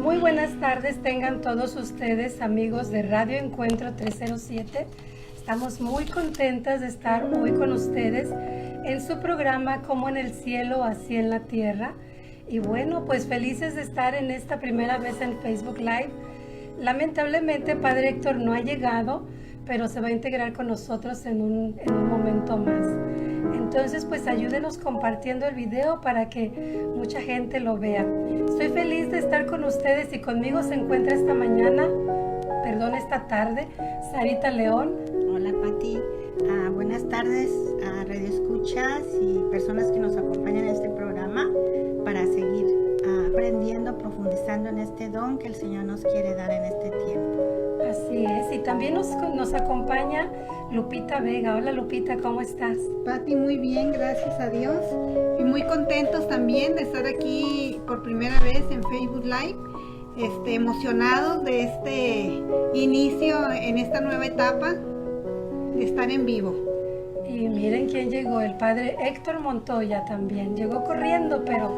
Muy buenas tardes tengan todos ustedes, amigos de Radio Encuentro 307. Estamos muy contentas de estar hoy con ustedes en su programa Como en el cielo, así en la tierra. Y bueno, pues felices de estar en esta primera vez en Facebook Live. Lamentablemente, Padre Héctor no ha llegado, pero se va a integrar con nosotros en un momento más. Entonces, pues ayúdenos compartiendo el video para que mucha gente lo vea. Estoy feliz de estar con ustedes y conmigo se encuentra esta tarde, Sarita León. Hola, Pati. Buenas tardes a Radio Escuchas y personas que nos acompañan en este programa para seguir aprendiendo, profundizando en este don que el Señor nos quiere dar en este tiempo. Así es, y también nos acompaña Lupita Vega. Hola, Lupita, ¿cómo estás? Pati, muy bien, gracias a Dios. Y muy contentos también de estar aquí por primera vez en Facebook Live. Emocionados de este inicio en esta nueva etapa de estar en vivo. Y miren quién llegó, el Padre Héctor Montoya también. Llegó corriendo, pero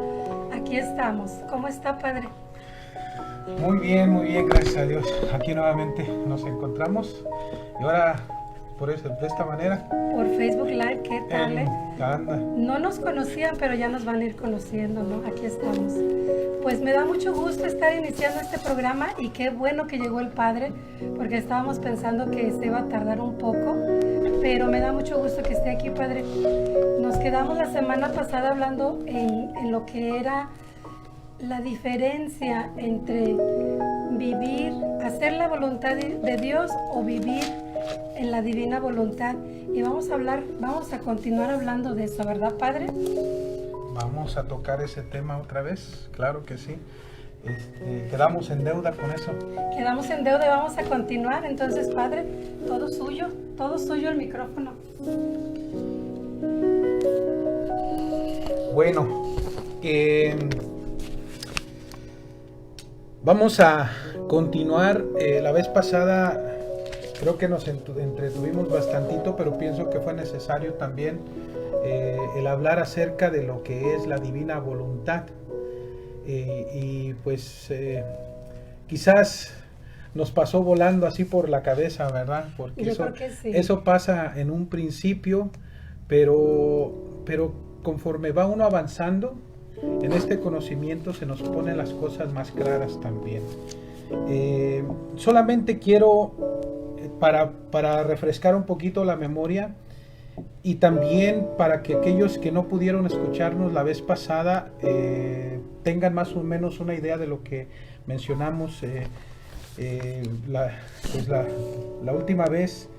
aquí estamos. ¿Cómo está, Padre? Muy bien, gracias a Dios. Aquí nuevamente nos encontramos y ahora de esta manera. Por Facebook Live, ¿qué tal? Anda. No nos conocían, pero ya nos van a ir conociendo, ¿no? Aquí estamos. Pues me da mucho gusto estar iniciando este programa y qué bueno que llegó el Padre, porque estábamos pensando que se iba a tardar un poco, pero me da mucho gusto que esté aquí, Padre. Nos quedamos la semana pasada hablando en lo que era la diferencia entre vivir, hacer la voluntad de Dios o vivir en la divina voluntad. Y vamos a continuar hablando de eso, ¿verdad, Padre? Vamos a tocar ese tema otra vez, claro que sí. Quedamos en deuda con eso. Quedamos en deuda y vamos a continuar. Entonces, Padre, todo suyo el micrófono. Bueno, vamos a continuar. La vez pasada creo que nos entretuvimos bastantito, pero pienso que fue necesario también el hablar acerca de lo que es la divina voluntad. Y pues quizás nos pasó volando así por la cabeza, ¿verdad? Porque yo creo que sí. Eso pasa en un principio, pero conforme va uno avanzando en este conocimiento se nos ponen las cosas más claras también. Solamente quiero, para refrescar un poquito la memoria y también para que aquellos que no pudieron escucharnos la vez pasada tengan más o menos una idea de lo que mencionamos la última vez.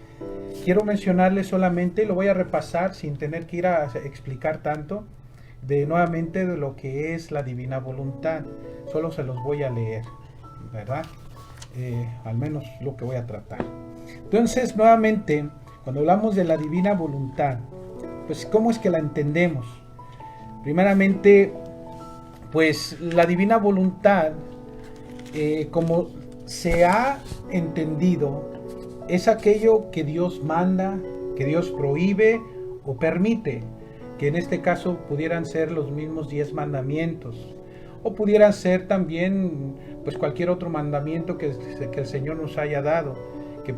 Quiero mencionarles solamente, lo voy a repasar sin tener que ir a explicar tanto, nuevamente de lo que es la divina voluntad. Solo se los voy a leer, ¿verdad? Al menos lo que voy a tratar. Entonces, nuevamente, cuando hablamos de la divina voluntad, pues ¿cómo es que la entendemos? Primeramente, pues la divina voluntad, como se ha entendido, es aquello que Dios manda, que Dios prohíbe o permite, que en este caso pudieran ser los mismos 10 mandamientos, o pudieran ser también pues cualquier otro mandamiento que el Señor nos haya dado,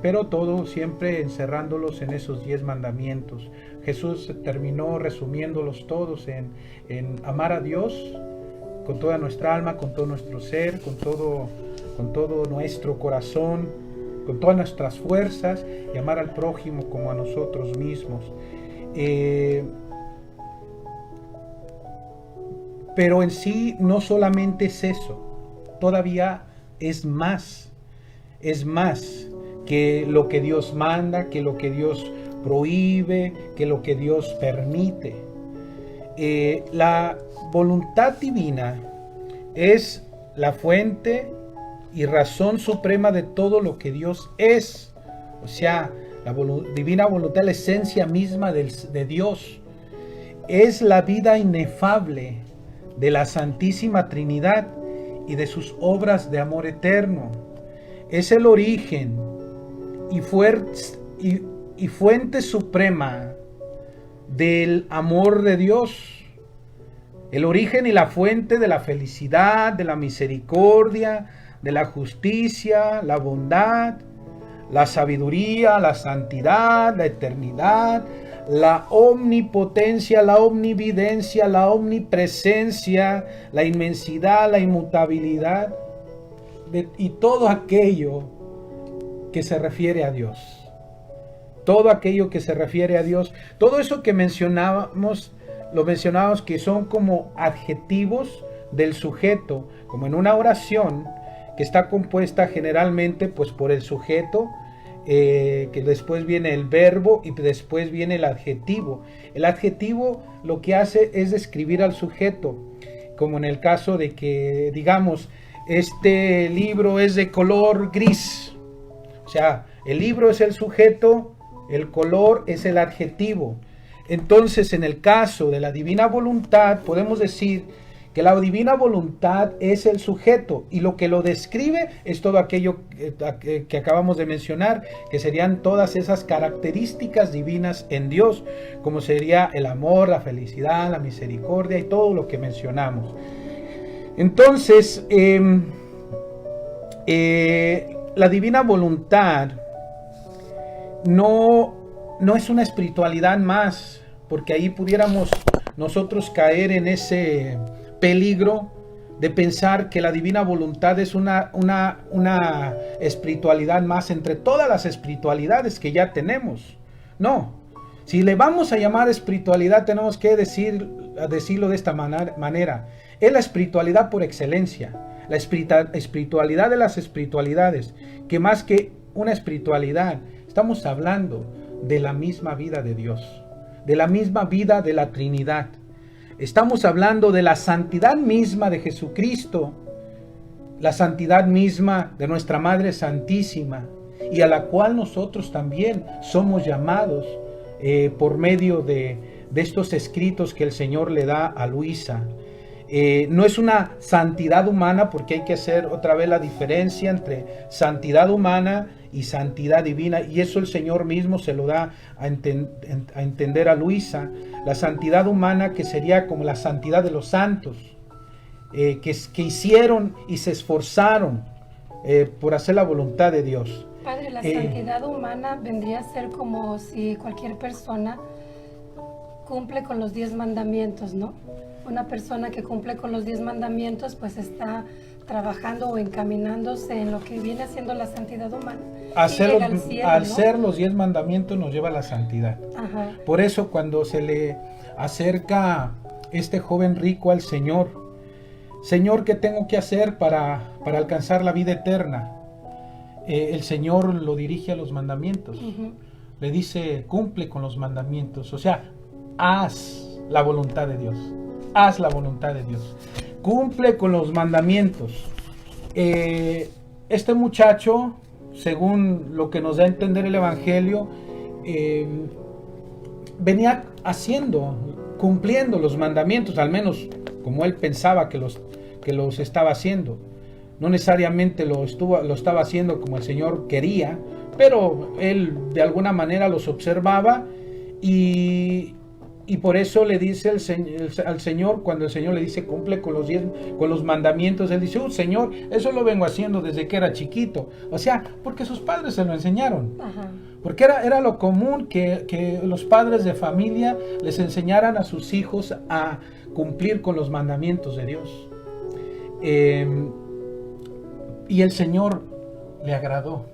pero todo siempre encerrándolos en esos 10 mandamientos. Jesús terminó resumiéndolos todos en amar a Dios con toda nuestra alma, con todo nuestro ser, con todo nuestro corazón, con todas nuestras fuerzas, y amar al prójimo como a nosotros mismos. Pero en sí no solamente es eso, todavía es más que lo que Dios manda, que lo que Dios prohíbe, que lo que Dios permite. La voluntad divina es la fuente y razón suprema de todo lo que Dios es. O sea, la divina voluntad, la esencia misma de Dios, es la vida inefable de la Santísima Trinidad y de sus obras de amor eterno. Es el origen y fuente suprema del amor de Dios, el origen y la fuente de la felicidad, de la misericordia, de la justicia, la bondad, la sabiduría, la santidad, la eternidad, la omnipotencia, la omnividencia, la omnipresencia, la inmensidad, la inmutabilidad y todo aquello que se refiere a Dios. Todo aquello que se refiere a Dios, todo eso que mencionábamos, lo mencionábamos que son como adjetivos del sujeto, como en una oración que está compuesta generalmente pues por el sujeto, que después viene el verbo y después viene el adjetivo. El adjetivo lo que hace es describir al sujeto, como en el caso de que digamos, este libro es de color gris. O sea, el libro es el sujeto, el color es el adjetivo. Entonces, en el caso de la divina voluntad, podemos decir que la divina voluntad es el sujeto y lo que lo describe es todo aquello que acabamos de mencionar, que serían todas esas características divinas en Dios, como sería el amor, la felicidad, la misericordia y todo lo que mencionamos. Entonces, la divina voluntad no es una espiritualidad más, porque ahí pudiéramos nosotros caer en ese peligro de pensar que la divina voluntad es una espiritualidad más entre todas las espiritualidades que ya tenemos. No, si le vamos a llamar espiritualidad tenemos que decirlo de esta manera. Es la espiritualidad por excelencia, la espiritualidad de las espiritualidades, que más que una espiritualidad, estamos hablando de la misma vida de Dios, de la misma vida de la Trinidad. Estamos hablando de la santidad misma de Jesucristo, la santidad misma de nuestra Madre Santísima, y a la cual nosotros también somos llamados por medio de estos escritos que el Señor le da a Luisa. No es una santidad humana, porque hay que hacer otra vez la diferencia entre santidad humana y santidad divina, y eso el Señor mismo se lo da a entender a Luisa. La santidad humana, que sería como la santidad de los santos, que hicieron y se esforzaron por hacer la voluntad de Dios. Padre, la santidad humana vendría a ser como si cualquier persona cumple con los 10 mandamientos, ¿no? Una persona que cumple con los 10 mandamientos pues está trabajando o encaminándose en lo que viene haciendo la santidad humana. Hacer los 10 mandamientos nos lleva a la santidad. Ajá. Por eso cuando se le acerca este joven rico al Señor, Señor, ¿qué tengo que hacer para alcanzar la vida eterna? El Señor lo dirige a los mandamientos. Uh-huh. Le dice, cumple con los mandamientos. O sea, haz la voluntad de Dios. Haz la voluntad de Dios. Cumple con los mandamientos. Este muchacho, según lo que nos da a entender el Evangelio, venía cumpliendo los mandamientos, al menos como él pensaba que los estaba haciendo. No necesariamente lo estaba haciendo como el Señor quería, pero él de alguna manera los observaba y por eso le dice al Señor, cuando el Señor le dice cumple con los mandamientos, él dice, Señor, eso lo vengo haciendo desde que era chiquito. O sea, porque sus padres se lo enseñaron. Ajá. Porque era lo común que los padres de familia les enseñaran a sus hijos a cumplir con los mandamientos de Dios. Y el Señor le agradó,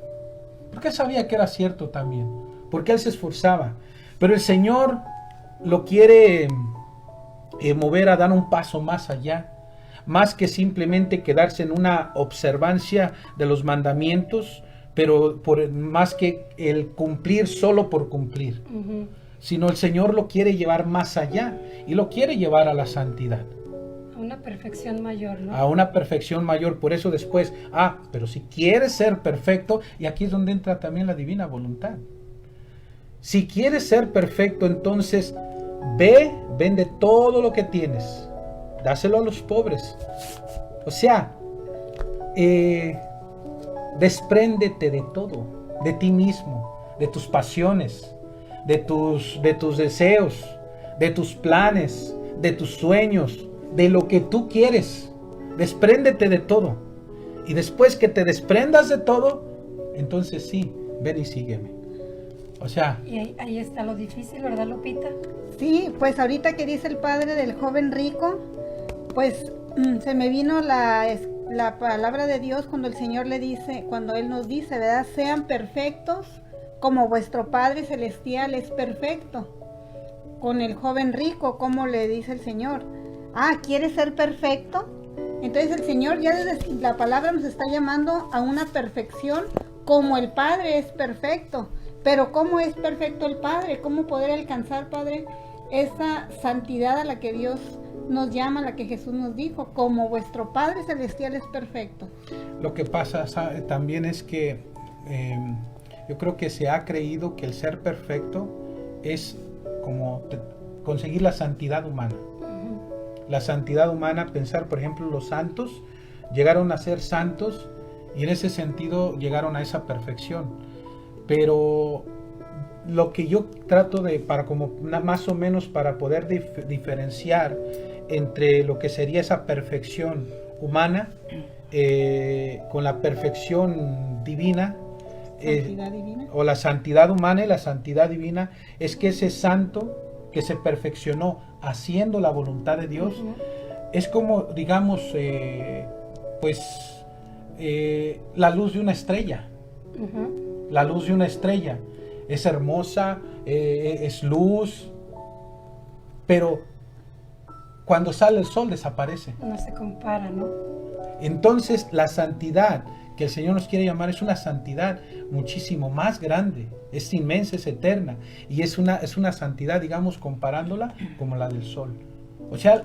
porque él sabía que era cierto también, porque él se esforzaba. Pero el Señor lo quiere mover a dar un paso más allá, más que simplemente quedarse en una observancia de los mandamientos, pero más que el cumplir solo por cumplir. Uh-huh. Sino el Señor lo quiere llevar más allá y lo quiere llevar a la santidad. A una perfección mayor, ¿no? A una perfección mayor. Por eso después, pero si quieres ser perfecto, y aquí es donde entra también la divina voluntad. Si quieres ser perfecto, entonces vende todo lo que tienes, dáselo a los pobres. O sea, despréndete de todo, de ti mismo, de tus pasiones, de tus deseos, de tus planes, de tus sueños, de lo que tú quieres. Despréndete de todo Y después que te desprendas de todo, entonces sí, ven y sígueme. O sea... Y ahí está lo difícil, ¿verdad, Lupita? Sí, pues ahorita que dice el padre del joven rico, pues se me vino la palabra de Dios cuando el Señor le dice, cuando Él nos dice, ¿verdad? Sean perfectos como vuestro Padre Celestial es perfecto. Con el joven rico, ¿cómo le dice el Señor? ¿Quieres ser perfecto? Entonces el Señor ya desde la palabra nos está llamando a una perfección como el Padre es perfecto. Pero ¿cómo es perfecto el Padre? ¿Cómo poder alcanzar, Padre, esa santidad a la que Dios nos llama, a la que Jesús nos dijo? Como vuestro Padre Celestial es perfecto. Lo que pasa también es que yo creo que se ha creído que el ser perfecto es como conseguir la santidad humana. La santidad humana, pensar, por ejemplo, los santos llegaron a ser santos y en ese sentido llegaron a esa perfección. Pero lo que yo trato de, más o menos para poder diferenciar entre lo que sería esa perfección humana con la perfección divina, Divina, o la santidad humana y la santidad divina, es que ese santo que se perfeccionó haciendo la voluntad de Dios, es como, digamos, la luz de una estrella. La luz de una estrella es hermosa, es luz, pero cuando sale el sol desaparece. No se compara, ¿no? Entonces la santidad que el Señor nos quiere llamar es una santidad muchísimo más grande, es inmensa, es eterna, y es una santidad, digamos, comparándola como la del sol. O sea,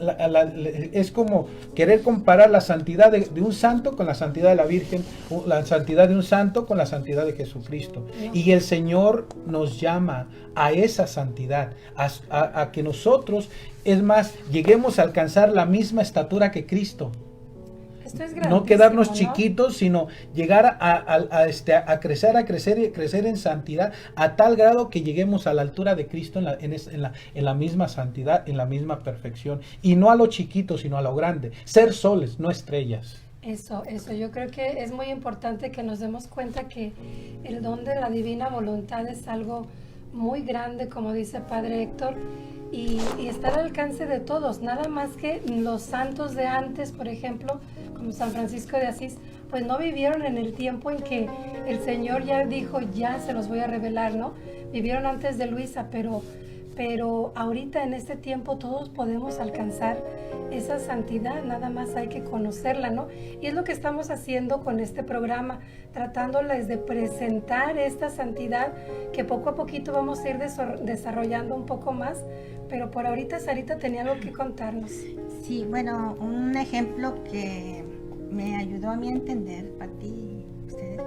es como querer comparar la santidad de un santo con la santidad de la Virgen, la santidad de un santo con la santidad de Jesucristo. Y el Señor nos llama a esa santidad, a que nosotros, es más, lleguemos a alcanzar la misma estatura que Cristo. Esto es No quedarnos ¿no? chiquitos, sino llegar a crecer en santidad a tal grado que lleguemos a la altura de Cristo en la misma santidad, en la misma perfección. Y no a lo chiquito, sino a lo grande. Ser soles, no estrellas. Eso, yo creo que es muy importante que nos demos cuenta que el don de la divina voluntad es algo muy grande, como dice Padre Héctor, y está al alcance de todos, nada más que los santos de antes, por ejemplo, como San Francisco de Asís, pues no vivieron en el tiempo en que el Señor ya dijo, ya se los voy a revelar, ¿no? Vivieron antes de Luisa, pero ahorita en este tiempo todos podemos alcanzar esa santidad, nada más hay que conocerla, ¿no? Y es lo que estamos haciendo con este programa, tratándoles de presentar esta santidad que poco a poquito vamos a ir desarrollando un poco más, pero por ahorita Sarita tenía algo que contarnos. Sí, bueno, un ejemplo que me ayudó a mí a entender, para ti y ustedes,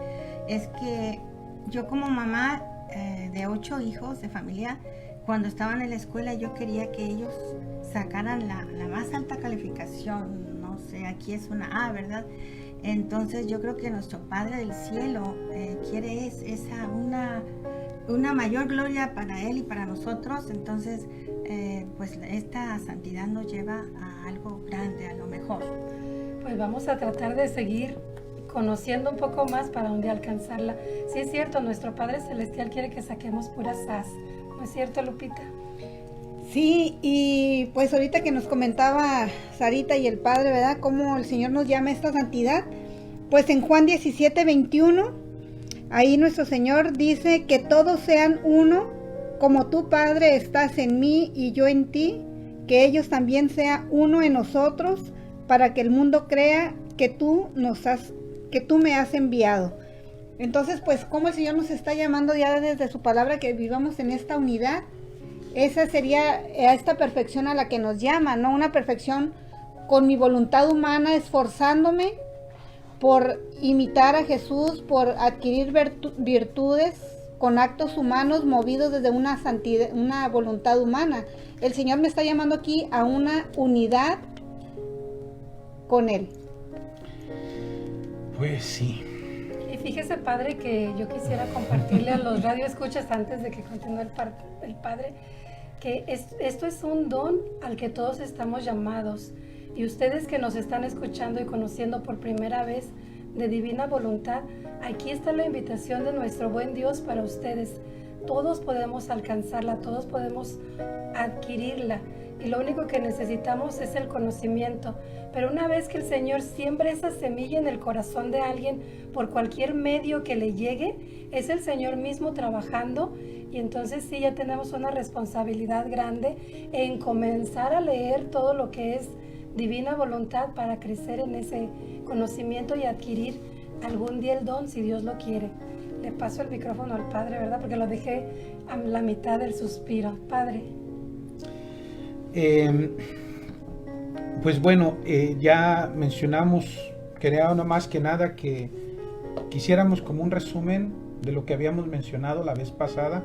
es que yo como mamá de 8 hijos de familia, cuando estaban en la escuela yo quería que ellos sacaran la más alta calificación, no sé, aquí es una A, ¿verdad? Entonces yo creo que nuestro Padre del Cielo quiere una mayor gloria para Él y para nosotros, entonces pues esta santidad nos lleva a algo grande, a lo mejor. Pues vamos a tratar de seguir conociendo un poco más para un día alcanzarla. Sí es cierto, nuestro Padre Celestial quiere que saquemos puras As, ¿no es cierto, Lupita? Sí, y pues ahorita que nos comentaba Sarita y el Padre, ¿verdad? Cómo el Señor nos llama a esta santidad. Pues en Juan 17:21, ahí nuestro Señor dice que todos sean uno, como tú, Padre, estás en mí y yo en ti, que ellos también sean uno en nosotros, para que el mundo crea que tú me has enviado. Entonces, pues, como el Señor nos está llamando ya desde su palabra que vivamos en esta unidad, esa sería esta perfección a la que nos llama, ¿no? Una perfección con mi voluntad humana, esforzándome por imitar a Jesús, por adquirir virtudes con actos humanos movidos desde una santidad, una voluntad humana. El Señor me está llamando aquí a una unidad con Él. Pues sí. Y fíjese, Padre, que yo quisiera compartirle a los radioescuchas antes de que continúe el Padre, que esto es un don al que todos estamos llamados. Y ustedes que nos están escuchando y conociendo por primera vez, de divina voluntad, aquí está la invitación de nuestro buen Dios para ustedes. Todos podemos alcanzarla, todos podemos adquirirla, y lo único que necesitamos es el conocimiento. Pero una vez que el Señor siembra esa semilla en el corazón de alguien por cualquier medio que le llegue, es el Señor mismo trabajando, y entonces sí, ya tenemos una responsabilidad grande en comenzar a leer todo lo que es divina voluntad para crecer en ese conocimiento y adquirir algún día el don, si Dios lo quiere. Le paso el micrófono al Padre, ¿verdad? Porque lo dejé a la mitad del suspiro. Padre. Pues bueno, ya mencionamos, quería no más que nada que quisiéramos como un resumen de lo que habíamos mencionado la vez pasada,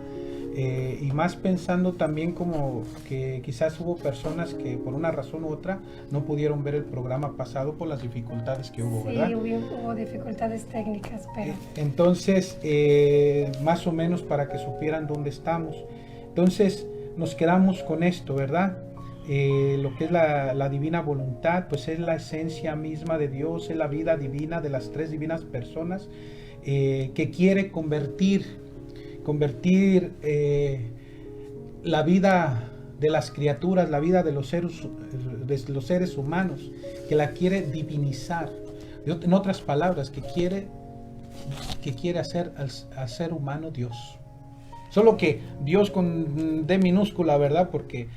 y más pensando también como que quizás hubo personas que por una razón u otra no pudieron ver el programa pasado por las dificultades que hubo, ¿verdad? Sí, hubo dificultades técnicas, pero... Entonces, más o menos para que supieran dónde estamos. Entonces, nos quedamos con esto, ¿verdad? Lo que es la divina voluntad, pues es la esencia misma de Dios, es la vida divina de las tres divinas personas, que quiere convertir la vida de las criaturas, la vida de los seres humanos, que la quiere divinizar. En otras palabras, que quiere hacer al ser humano Dios. Solo que Dios con D minúscula, ¿verdad? Porque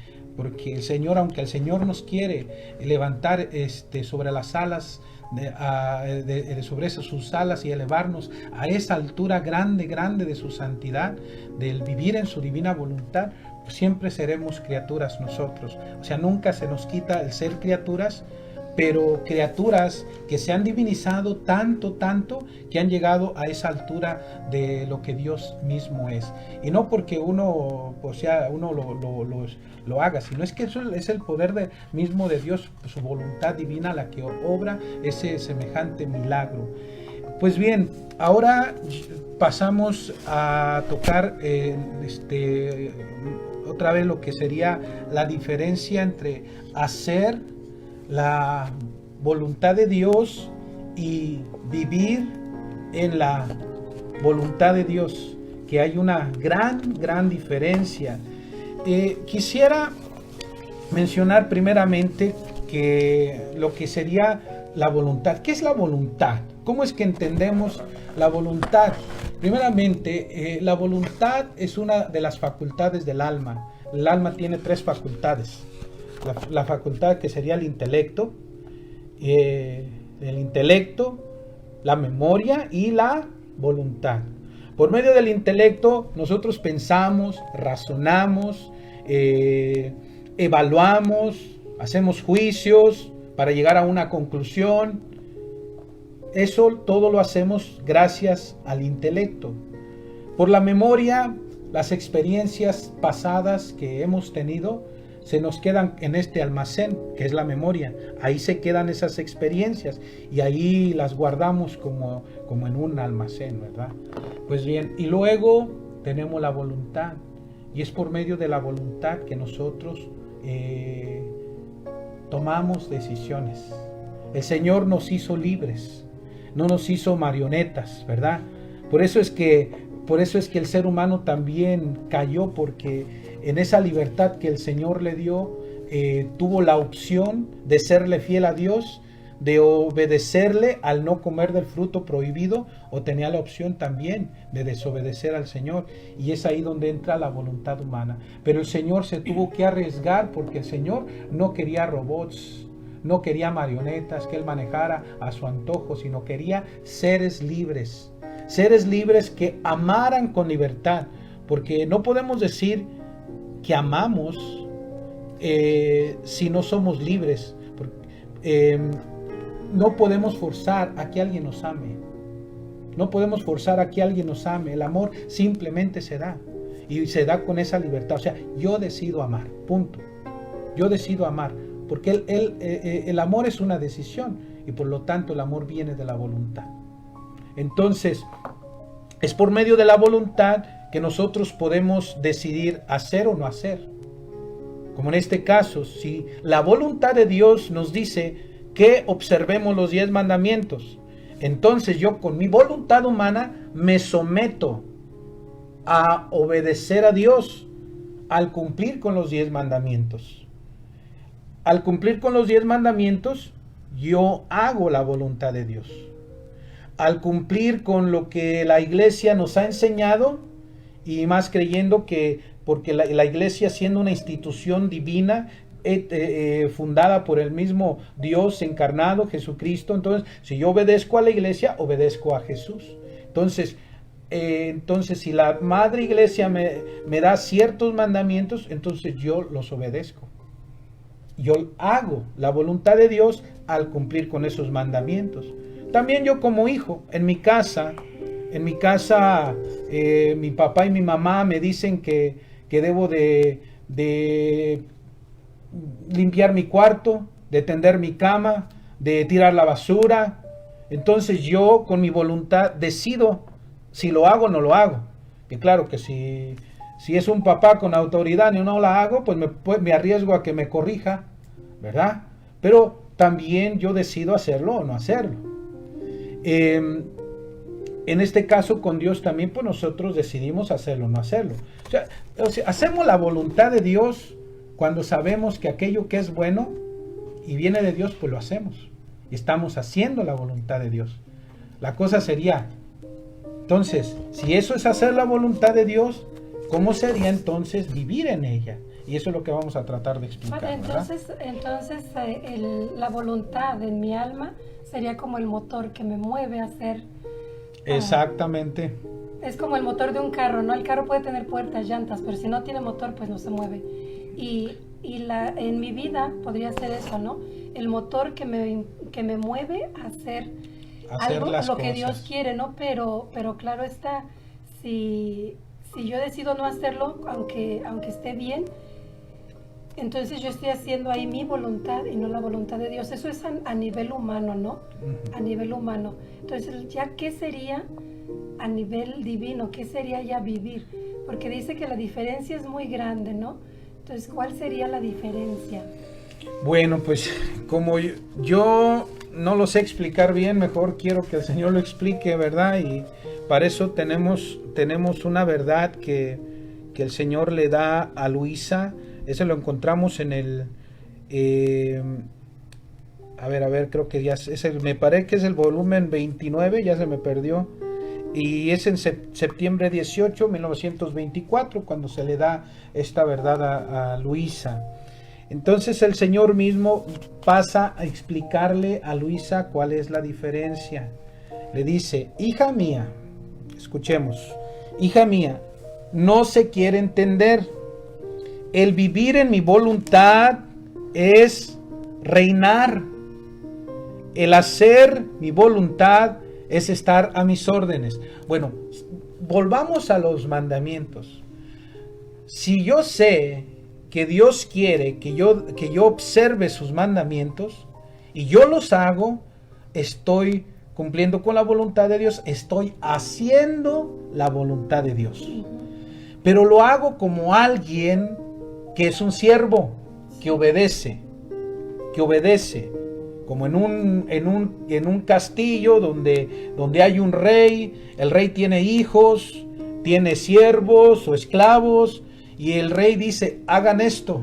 el Señor, aunque el Señor nos quiere levantar sobre las alas, sobre sus alas, y elevarnos a esa altura grande de su santidad, del vivir en su divina voluntad, pues siempre seremos criaturas nosotros. O sea, nunca se nos quita el ser criaturas, pero criaturas que se han divinizado tanto que han llegado a esa altura de lo que Dios mismo es. Y no porque uno lo haga, sino es que eso es el poder mismo de Dios, su voluntad divina, la que obra ese semejante milagro. Pues bien, ahora pasamos a tocar otra vez lo que sería la diferencia entre hacer la voluntad de Dios y vivir en la voluntad de Dios, que hay una gran diferencia. Quisiera mencionar primeramente que lo que sería la voluntad. ¿Qué es la voluntad? ¿Cómo es que entendemos la voluntad? Primeramente, la voluntad es una de las facultades del alma. El alma tiene tres facultades. La facultad que sería el intelecto, la memoria y la voluntad. Por medio del intelecto nosotros pensamos, razonamos, evaluamos, hacemos juicios para llegar a una conclusión. Eso todo lo hacemos gracias al intelecto. Por la memoria, las experiencias pasadas que hemos tenido se nos quedan en este almacén que es la memoria. Ahí se quedan esas experiencias y ahí las guardamos como en un almacén, ¿verdad? Pues bien, y luego tenemos la voluntad, y es por medio de la voluntad que nosotros tomamos decisiones. El Señor nos hizo libres, no nos hizo marionetas, ¿verdad? Por eso es que el ser humano también cayó, porque en esa libertad que el Señor le dio, tuvo la opción de serle fiel a Dios, de obedecerle al no comer del fruto prohibido, o tenía la opción también de desobedecer al Señor, y es ahí donde entra la voluntad humana. Pero el Señor se tuvo que arriesgar, porque el Señor no quería robots, no quería marionetas que Él manejara a su antojo, sino quería seres libres que amaran con libertad, porque no podemos decir que amamos si no somos libres. No podemos forzar a que alguien nos ame. No podemos forzar a que alguien nos ame. El amor simplemente se da, y se da con esa libertad. O sea, yo decido amar, punto. Yo decido amar, porque el amor es una decisión, y por lo tanto el amor viene de la voluntad. Entonces, es por medio de la voluntad que nosotros podemos decidir hacer o no hacer. Como en este caso, si la voluntad de Dios nos dice que observemos los 10 mandamientos, Entonces yo con mi voluntad humana me someto a obedecer a Dios al cumplir con los 10 mandamientos. Al cumplir con los 10 mandamientos, yo hago la voluntad de Dios. Al cumplir con lo que la iglesia nos ha enseñado, y más creyendo que, porque la iglesia siendo una institución divina, fundada por el mismo Dios encarnado, Jesucristo, entonces si yo obedezco a la iglesia, obedezco a Jesús. Entonces si la madre iglesia me da ciertos mandamientos, entonces yo los obedezco. Yo hago la voluntad de Dios al cumplir con esos mandamientos. También yo como hijo, en mi casa, mi papá y mi mamá me dicen que debo de limpiar mi cuarto, de tender mi cama, de tirar la basura. Entonces yo con mi voluntad decido si lo hago o no lo hago. Que claro que si es un papá con autoridad y no la hago, pues me arriesgo a que me corrija, ¿verdad? Pero también yo decido hacerlo o no hacerlo. En este caso con Dios también, pues nosotros decidimos hacerlo o no hacerlo. O sea, hacemos la voluntad de Dios cuando sabemos que aquello que es bueno y viene de Dios, pues lo hacemos. Y estamos haciendo la voluntad de Dios. La cosa sería, entonces, si eso es hacer la voluntad de Dios, ¿cómo sería entonces vivir en ella? Y eso es lo que vamos a tratar de explicar. Bueno, entonces la voluntad en mi alma sería como el motor que me mueve a hacer. Exactamente. Es como el motor de un carro, ¿no? El carro puede tener puertas, llantas, pero si no tiene motor, pues no se mueve. Y en mi vida podría ser eso, ¿no? El motor que me mueve a hacer algo, lo que Dios quiere, ¿no? Pero claro está, si yo decido no hacerlo, aunque esté bien, entonces yo estoy haciendo ahí mi voluntad y no la voluntad de Dios. Eso es a nivel humano, ¿no? A nivel humano. Entonces, ¿ya qué sería a nivel divino? ¿Qué sería ya vivir? Porque dice que la diferencia es muy grande, ¿no? Entonces, ¿cuál sería la diferencia? Bueno, pues como yo no lo sé explicar bien, mejor quiero que el Señor lo explique, ¿verdad? Y para eso tenemos una verdad que el Señor le da a Luisa. Eso lo encontramos en el... a ver, creo que ya me parece que es el volumen 29, ya se me perdió. Y es en septiembre 18, 1924, cuando se le da esta verdad a Luisa. Entonces el Señor mismo pasa a explicarle a Luisa cuál es la diferencia. Le dice, hija mía, escuchemos, hija mía, no se quiere entender. El vivir en mi voluntad es reinar. El hacer mi voluntad es estar a mis órdenes. Bueno, volvamos a los mandamientos. Si yo sé que Dios quiere que yo observe sus mandamientos y yo los hago, estoy cumpliendo con la voluntad de Dios, estoy haciendo la voluntad de Dios. Pero lo hago como alguien que es un siervo, que obedece, como en un castillo donde hay un rey. El rey tiene hijos, tiene siervos o esclavos, y el rey dice, hagan esto,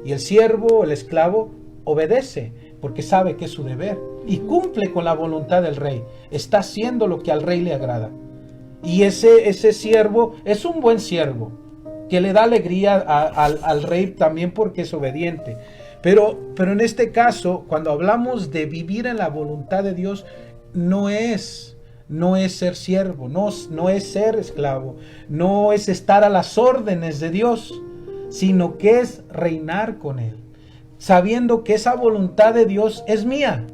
y el siervo, el esclavo, obedece, porque sabe que es su deber, y cumple con la voluntad del rey, está haciendo lo que al rey le agrada. Y ese siervo es un buen siervo, que le da alegría al rey también porque es obediente. Pero en este caso, cuando hablamos de vivir en la voluntad de Dios, no es ser siervo, no es ser esclavo, no es estar a las órdenes de Dios, sino que es reinar con Él, sabiendo que esa voluntad de Dios es mía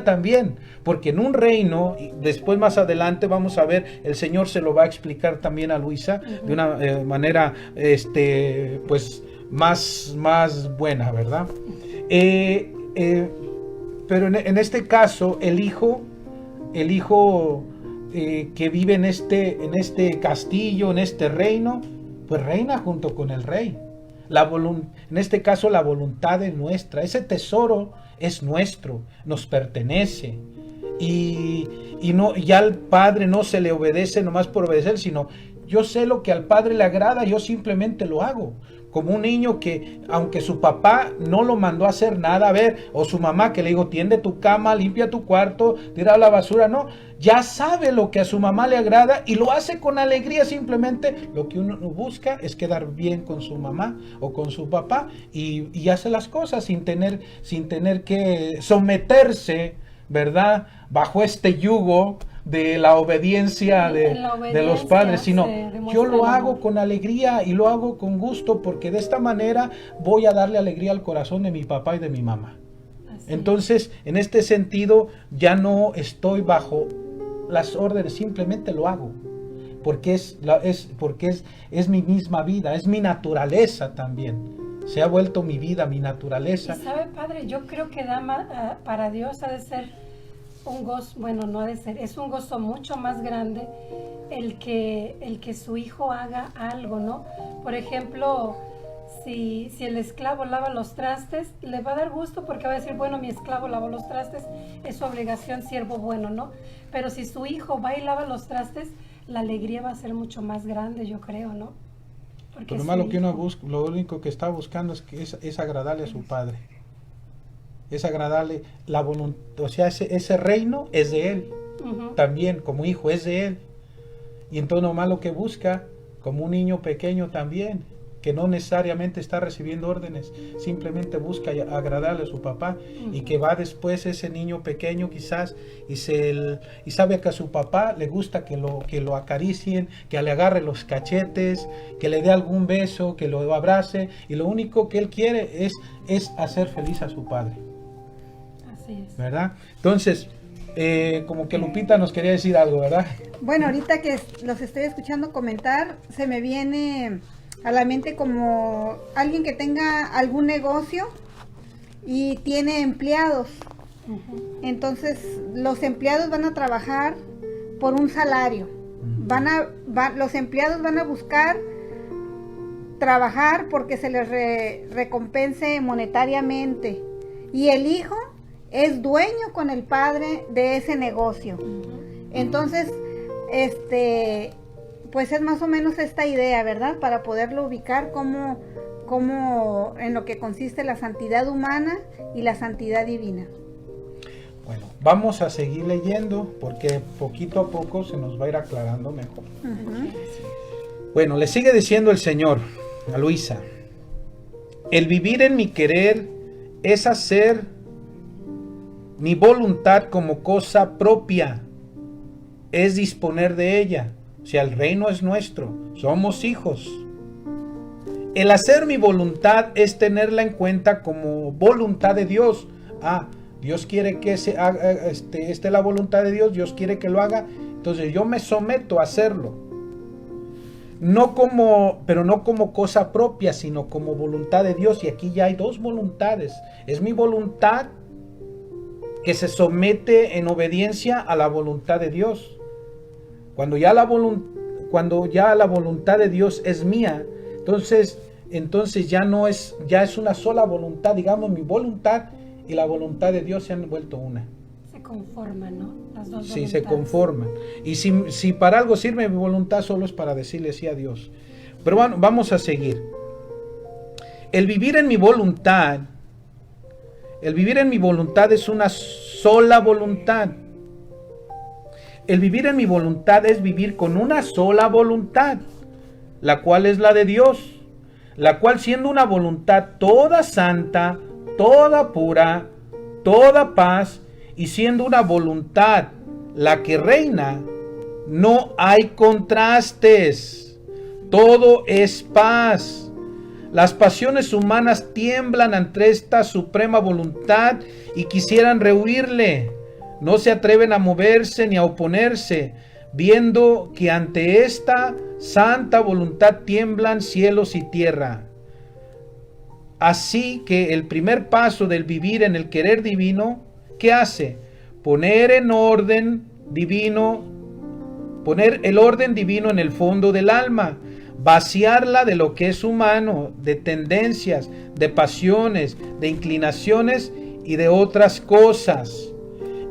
también, porque en un reino, y después más adelante vamos a ver, el Señor se lo va a explicar también a Luisa de una manera pues más buena, ¿verdad? Pero en este caso el hijo que vive en este castillo, en este reino, pues reina junto con el rey. En este caso la voluntad es nuestra, ese tesoro es nuestro, nos pertenece. y no, ya al Padre no se le obedece nomás por obedecer, sino yo sé lo que al Padre le agrada, yo simplemente lo hago. Como un niño que, aunque su papá no lo mandó a hacer nada, a ver, o su mamá que le dijo, tiende tu cama, limpia tu cuarto, tira la basura, no, ya sabe lo que a su mamá le agrada y lo hace con alegría. Simplemente lo que uno busca es quedar bien con su mamá o con su papá y hace las cosas sin tener que someterse, ¿verdad?, bajo este yugo de la obediencia de los padres, sino yo lo hago con alegría y lo hago con gusto, porque de esta manera voy a darle alegría al corazón de mi papá y de mi mamá. Entonces, en este sentido, ya no estoy bajo las órdenes, simplemente lo hago, porque es mi misma vida, es mi naturaleza también. Se ha vuelto mi vida, mi naturaleza. Y sabe, Padre, yo creo que para Dios ha de ser un gozo, bueno, no ha de ser, es un gozo mucho más grande el que su hijo haga algo, ¿no? Por ejemplo, si el esclavo lava los trastes, le va a dar gusto porque va a decir, bueno, mi esclavo lavó los trastes, es su obligación, siervo bueno, ¿no? Pero si su hijo va y lava los trastes, la alegría va a ser mucho más grande, yo creo, ¿no? Porque Pero nomás lo que uno busca, lo único que está buscando es agradarle a su padre. Es agradarle la voluntad, o sea, ese reino es de él. También como hijo es de él. Y entonces nomás lo que busca, como un niño pequeño también, que no necesariamente está recibiendo órdenes, simplemente busca agradarle a su papá, y que va después ese niño pequeño quizás y sabe que a su papá le gusta que lo acaricien, que le agarre los cachetes, que le dé algún beso, que lo abrace, y lo único que él quiere es hacer feliz a su padre. Así es. ¿Verdad? Entonces, como que Lupita nos quería decir algo, ¿verdad? Bueno, ahorita que los estoy escuchando comentar, se me viene a la mente como alguien que tenga algún negocio y tiene empleados. Entonces, los empleados van a trabajar por un salario. Los empleados van a buscar trabajar porque se les recompense monetariamente. Y el hijo es dueño con el padre de ese negocio. Entonces, pues es más o menos esta idea, ¿verdad? Para poderlo ubicar como en lo que consiste la santidad humana y la santidad divina. Bueno, vamos a seguir leyendo porque poquito a poco se nos va a ir aclarando mejor. Bueno, le sigue diciendo el Señor a Luisa: el vivir en mi querer es hacer mi voluntad como cosa propia, es disponer de ella. O sea, el reino es nuestro, somos hijos. El hacer mi voluntad es tenerla en cuenta como voluntad de Dios. Dios quiere que esté la voluntad de Dios, Dios quiere que lo haga, entonces yo me someto a hacerlo. Pero no como cosa propia, sino como voluntad de Dios. Y aquí ya hay dos voluntades. Es mi voluntad que se somete en obediencia a la voluntad de Dios. Cuando ya la voluntad de Dios es mía, entonces ya es una sola voluntad. Digamos, mi voluntad y la voluntad de Dios se han vuelto una. Se conforman, ¿no? Las dos sí, voluntades. Se conforman. Y si para algo sirve mi voluntad, solo es para decirle sí a Dios. Pero bueno, vamos a seguir. El vivir en mi voluntad es una sola voluntad. El vivir en mi voluntad es vivir con una sola voluntad, la cual es la de Dios, la cual, siendo una voluntad toda santa, toda pura, toda paz, y siendo una voluntad la que reina, no hay contrastes, todo es paz. Las pasiones humanas tiemblan ante esta suprema voluntad y quisieran rehuirle. No se atreven a moverse ni a oponerse, viendo que ante esta santa voluntad tiemblan cielos y tierra. Así que el primer paso del vivir en el querer divino, ¿qué hace? Poner el orden divino en el fondo del alma, vaciarla de lo que es humano, de tendencias, de pasiones, de inclinaciones y de otras cosas.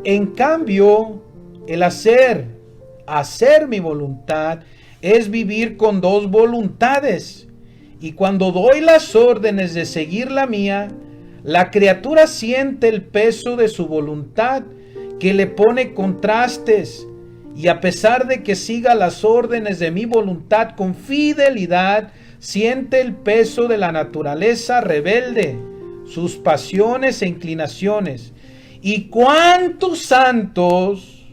En cambio, el hacer mi voluntad es vivir con dos voluntades. Y cuando doy las órdenes de seguir la mía, la criatura siente el peso de su voluntad, que le pone contrastes. Y a pesar de que siga las órdenes de mi voluntad con fidelidad, siente el peso de la naturaleza rebelde, sus pasiones e inclinaciones. ¿Y cuántos santos,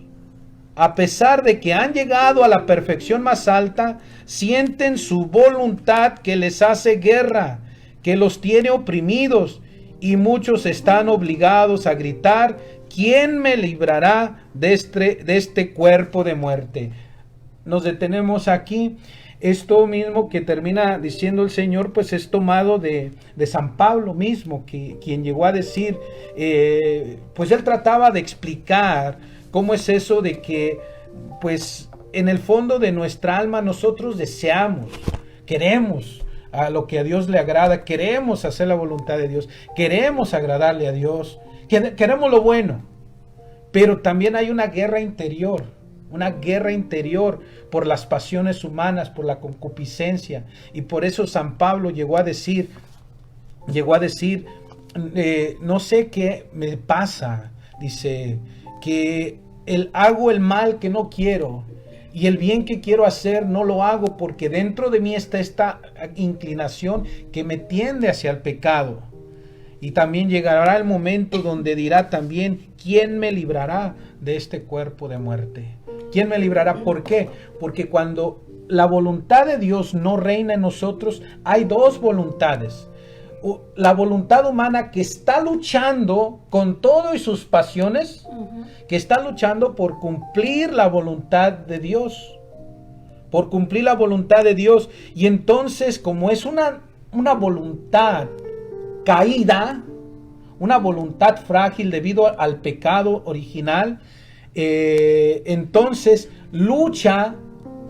a pesar de que han llegado a la perfección más alta, sienten su voluntad que les hace guerra, que los tiene oprimidos? Y muchos están obligados a gritar: ¿quién me librará de este cuerpo de muerte? Nos detenemos aquí. Esto mismo que termina diciendo el Señor, pues es tomado de San Pablo mismo, quien llegó a decir, pues él trataba de explicar cómo es eso de que, pues en el fondo de nuestra alma nosotros deseamos, queremos a lo que a Dios le agrada, queremos hacer la voluntad de Dios, queremos agradarle a Dios, queremos lo bueno, pero también hay una guerra interior por las pasiones humanas, por la concupiscencia. Y por eso San Pablo llegó a decir, no sé qué me pasa, dice, que hago el mal que no quiero y el bien que quiero hacer no lo hago, porque dentro de mí está esta inclinación que me tiende hacia el pecado. Y también llegará el momento donde dirá también: ¿quién me librará de este cuerpo de muerte? ¿Quién me librará? ¿Por qué? Porque cuando la voluntad de Dios no reina en nosotros, hay dos voluntades. La voluntad humana que está luchando con todo y sus pasiones, que está luchando por cumplir la voluntad de Dios. Por cumplir la voluntad de Dios. Y entonces, como es una voluntad caída, una voluntad frágil debido al pecado original, entonces lucha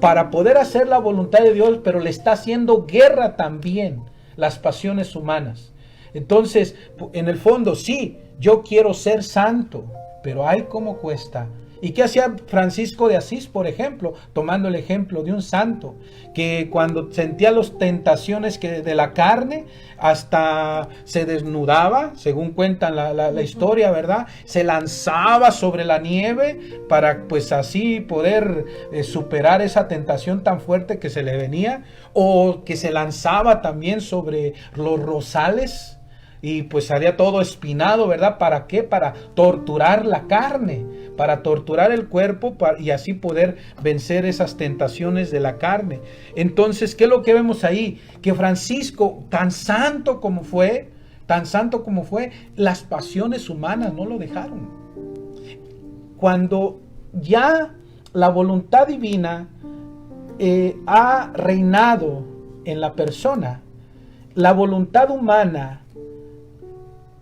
para poder hacer la voluntad de Dios, pero le está haciendo guerra también las pasiones humanas. Entonces, en el fondo, sí, yo quiero ser santo, pero ay, cómo cuesta. ¿Y qué hacía Francisco de Asís, por ejemplo? Tomando el ejemplo de un santo, que cuando sentía las tentaciones de la carne, hasta se desnudaba, según cuentan la historia, ¿verdad? Se lanzaba sobre la nieve para pues así poder superar esa tentación tan fuerte que se le venía, o que se lanzaba también sobre los rosales, y pues salía todo espinado, ¿verdad? ¿Para qué? Para torturar la carne, para torturar el cuerpo y así poder vencer esas tentaciones de la carne. Entonces, ¿qué es lo que vemos ahí? Que Francisco, tan santo como fue, las pasiones humanas no lo dejaron. Cuando ya la voluntad divina ha reinado en la persona, la voluntad humana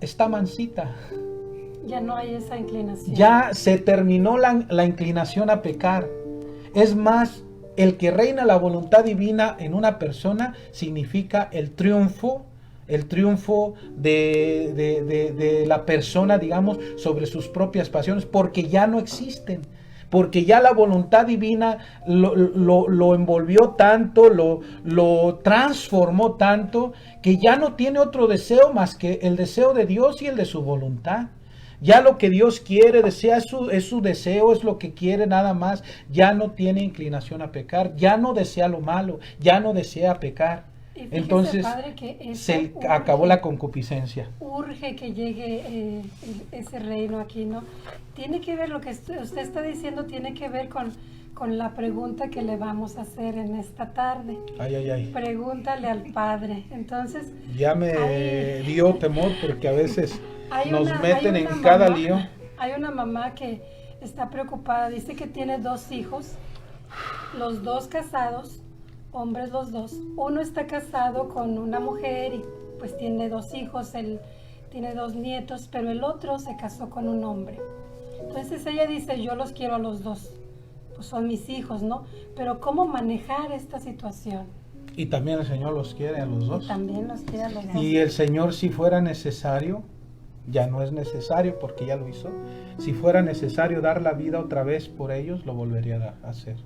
está mansita. Ya no hay esa inclinación. Ya se terminó la inclinación a pecar. Es más, el que reina la voluntad divina en una persona significa el triunfo de la persona, digamos, sobre sus propias pasiones, porque ya no existen. Porque ya la voluntad divina lo envolvió tanto, lo transformó tanto, que ya no tiene otro deseo más que el deseo de Dios y el de su voluntad. Ya lo que Dios quiere, desea, es su deseo, es lo que quiere nada más. Ya no tiene inclinación a pecar, ya no desea lo malo, ya no desea pecar. Fíjese, entonces padre, que se acabó la concupiscencia. Urge que llegue ese reino aquí, ¿no? Tiene que ver, lo que usted está diciendo, tiene que ver con la pregunta que le vamos a hacer en esta tarde. Ay. Pregúntale al Padre. Entonces, ya me dio temor, porque a veces nos meten en cada lío. Hay una mamá que está preocupada, dice que tiene 2 hijos, los 2 casados, hombres los 2. Uno está casado con una mujer y pues tiene 2 hijos, él tiene 2 nietos, pero el otro se casó con un hombre. Entonces ella dice: yo los quiero a los 2, pues son mis hijos, ¿no? Pero ¿cómo manejar esta situación? Y también el Señor los quiere a los 2. Y también los quiere a los 2. Y el Señor, si fuera necesario, ya no es necesario porque ya lo hizo. Si fuera necesario dar la vida otra vez por ellos, lo volvería a hacer.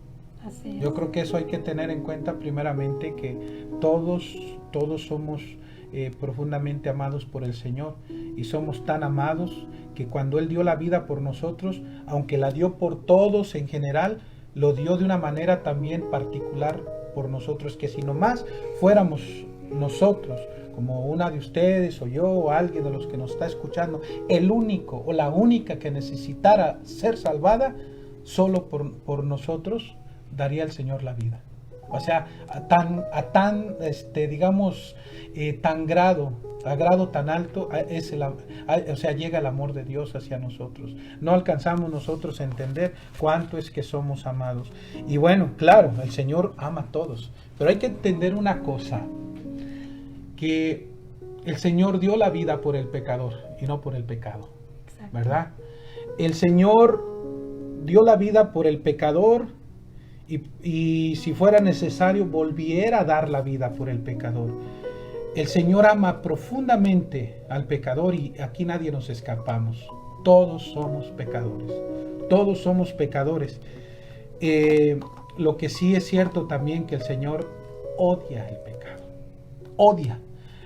Así es. Yo creo que eso hay que tener en cuenta primeramente, que todos somos profundamente amados por el Señor, y somos tan amados que cuando Él dio la vida por nosotros, aunque la dio por todos en general, lo dio de una manera también particular por nosotros, que si nomás fuéramos nosotros, como una de ustedes o yo o alguien de los que nos está escuchando, el único o la única que necesitara ser salvada, solo por nosotros daría el Señor la vida. O sea, a tan grado tan alto llega el amor de Dios hacia nosotros. No alcanzamos nosotros a entender cuánto es que somos amados. Y bueno, claro, el Señor ama a todos, pero hay que entender una cosa, que el Señor dio la vida por el pecador y no por el pecado. Exacto. ¿Verdad? El Señor dio la vida por el pecador, y si fuera necesario volviera a dar la vida por el pecador. El Señor ama profundamente al pecador, y aquí nadie nos escapamos. Todos somos pecadores. Todos somos pecadores. Lo que sí es cierto también, que el Señor odia el pecado. Odia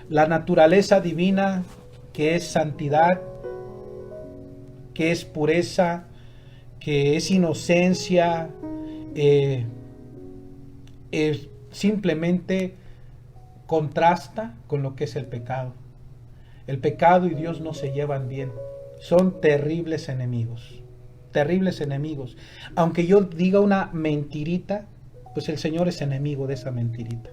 la naturaleza divina, que es santidad, que es pureza, que es inocencia. Simplemente contrasta con lo que es el pecado. El pecado y Dios no se llevan bien. Son terribles enemigos. Terribles enemigos. Aunque yo diga una mentirita, pues el Señor es enemigo de esa mentirita.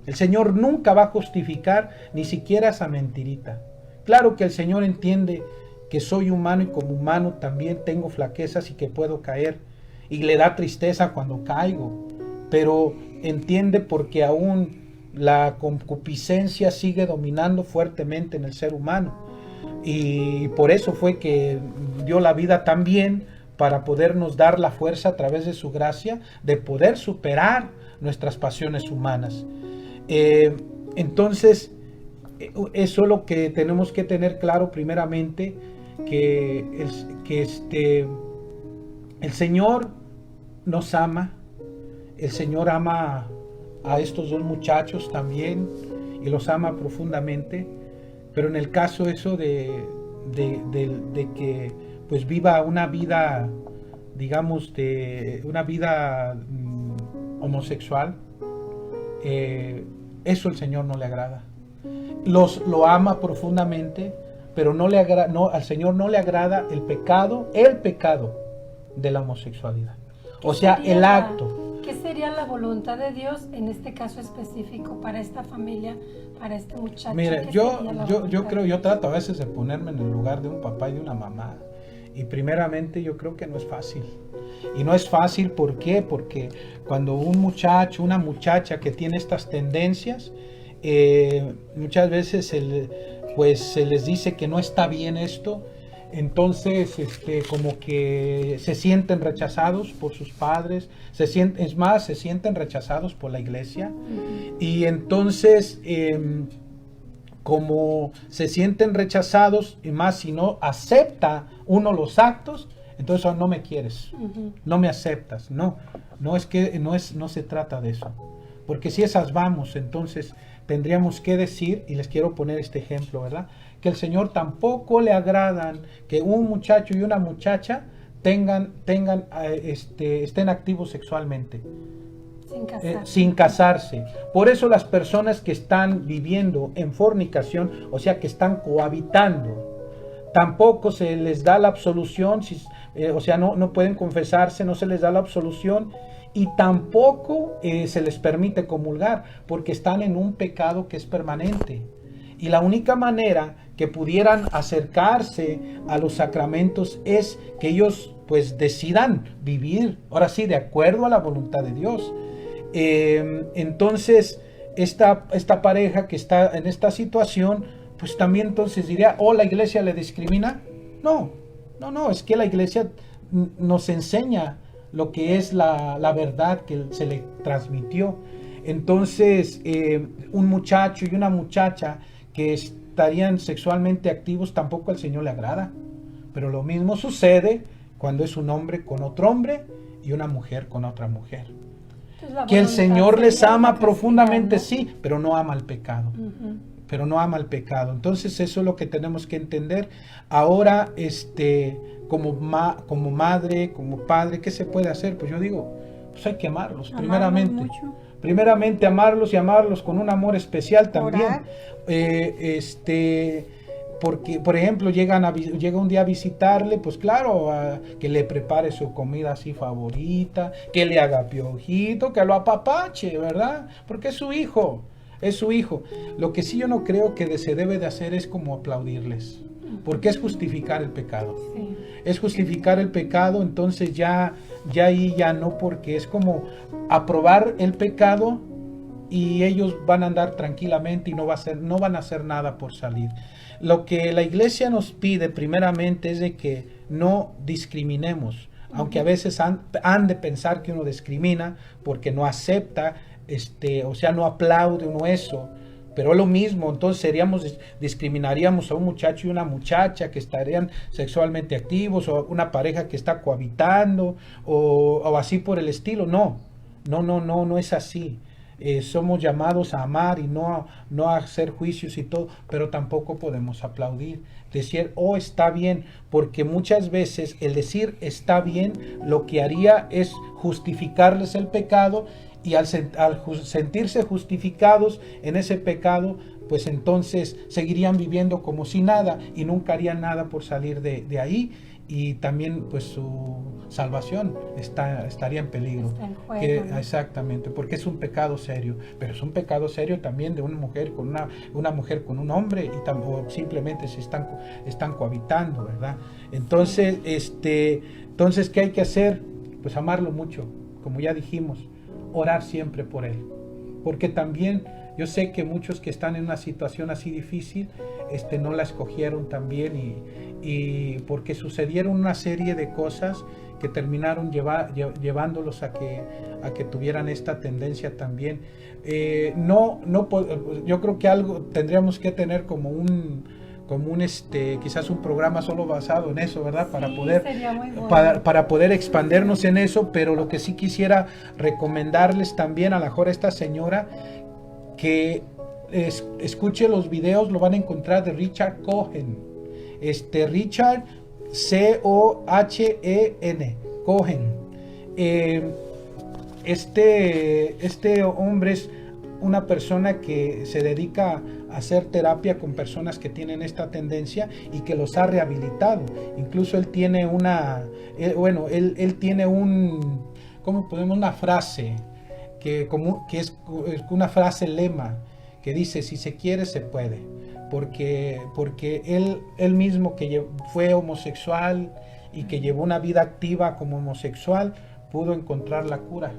El Señor nunca va a justificar ni siquiera esa mentirita. Claro que el Señor entiende que soy humano, y como humano también tengo flaquezas y que puedo caer, y le da tristeza cuando caigo, pero entiende porque aún la concupiscencia sigue dominando fuertemente en el ser humano, y por eso fue que dio la vida también, para podernos dar la fuerza a través de su gracia de poder superar nuestras pasiones humanas. Entonces eso es lo que tenemos que tener claro primeramente, que el Señor nos ama. El Señor ama a estos dos muchachos también, y los ama profundamente, pero en el caso eso de que pues viva una vida, digamos, de una vida homosexual, eso el Señor no le agrada. Lo ama profundamente, pero al Señor no le agrada el pecado de la homosexualidad. O sea, el acto. ¿Qué sería la voluntad de Dios en este caso específico para esta familia, para este muchacho? Mira, yo trato a veces de ponerme en el lugar de un papá y de una mamá. Y primeramente yo creo que no es fácil. Y no es fácil, ¿por qué? Porque cuando un muchacho, una muchacha que tiene estas tendencias, muchas veces se les dice que no está bien esto, entonces como que se sienten rechazados por sus padres, se sienten rechazados por la iglesia, y entonces como se sienten rechazados, y más si no acepta uno los actos, entonces no me quieres, no me aceptas. No es que no se trata de eso, porque si esas vamos, entonces tendríamos que decir, y les quiero poner este ejemplo, ¿verdad? Que el Señor tampoco le agradan que un muchacho y una muchacha estén activos sexualmente, sin casarse. Por eso las personas que están viviendo en fornicación, o sea, que están cohabitando, tampoco se les da la absolución, no pueden confesarse, no se les da la absolución, y tampoco se les permite comulgar, porque están en un pecado que es permanente. Y la única manera que pudieran acercarse a los sacramentos es que ellos pues decidan vivir, ahora sí, de acuerdo a la voluntad de Dios. Entonces esta pareja que está en esta situación, pues también entonces diría, ¿la iglesia le discrimina? No, es que la iglesia nos enseña lo que es la verdad que se le transmitió. Entonces un muchacho y una muchacha que estarían sexualmente activos, tampoco al Señor le agrada. Pero lo mismo sucede cuando es un hombre con otro hombre y una mujer con otra mujer. Que el Señor les ama profundamente, sí, pero no ama el pecado. Pero no ama el pecado. Entonces eso es lo que tenemos que entender. Ahora, como madre, como padre, ¿qué se puede hacer? Pues yo digo, pues hay que amarlos, primeramente amarlos y amarlos con un amor especial también. Porque, por ejemplo, llega un día a visitarle, pues claro, que le prepare su comida así favorita, que le haga piojito, que lo apapache, ¿verdad? Porque es su hijo. Lo que sí yo no creo que se debe de hacer es como aplaudirles, porque es justificar el pecado. Sí. Es justificar el pecado, entonces ya ahí ya no, porque es como aprobar el pecado y ellos van a andar tranquilamente y no van a hacer nada por salir. Lo que la iglesia nos pide primeramente es de que no discriminemos, aunque a veces han de pensar que uno discrimina porque no acepta, no aplaude uno eso, pero es lo mismo. Entonces discriminaríamos a un muchacho y una muchacha que estarían sexualmente activos, o una pareja que está cohabitando, o así por el estilo. No es así. Somos llamados a amar y no a hacer juicios y todo, pero tampoco podemos aplaudir, decir, está bien, porque muchas veces el decir está bien lo que haría es justificarles el pecado, y al sentirse justificados en ese pecado, pues entonces seguirían viviendo como si nada y nunca harían nada por salir de ahí, y también pues su salvación estaría en peligro. Está en juego, ¿no? Exactamente, porque es un pecado serio, pero es un pecado serio también de una mujer con una mujer con un hombre, o simplemente se están cohabitando, ¿verdad? Entonces, entonces ¿qué hay que hacer? Pues amarlo mucho, como ya dijimos, orar siempre por él, porque también yo sé que muchos que están en una situación así difícil, no la escogieron también, y porque sucedieron una serie de cosas que terminaron llevándolos a que tuvieran esta tendencia también. Yo creo que algo tendríamos que tener como quizás un programa solo basado en eso, ¿verdad? Para poder expandernos en eso, pero lo que sí quisiera recomendarles también, a lo mejor a esta señora, que escuche los videos, lo van a encontrar, de Richard Cohen. Richard Cohen, Cohen. Este hombre es una persona que se dedica a hacer terapia con personas que tienen esta tendencia y que los ha rehabilitado. Incluso él tiene él tiene una frase que es una frase lema que dice: si se quiere, se puede. Porque él mismo, que fue homosexual y que llevó una vida activa como homosexual, pudo encontrar la cura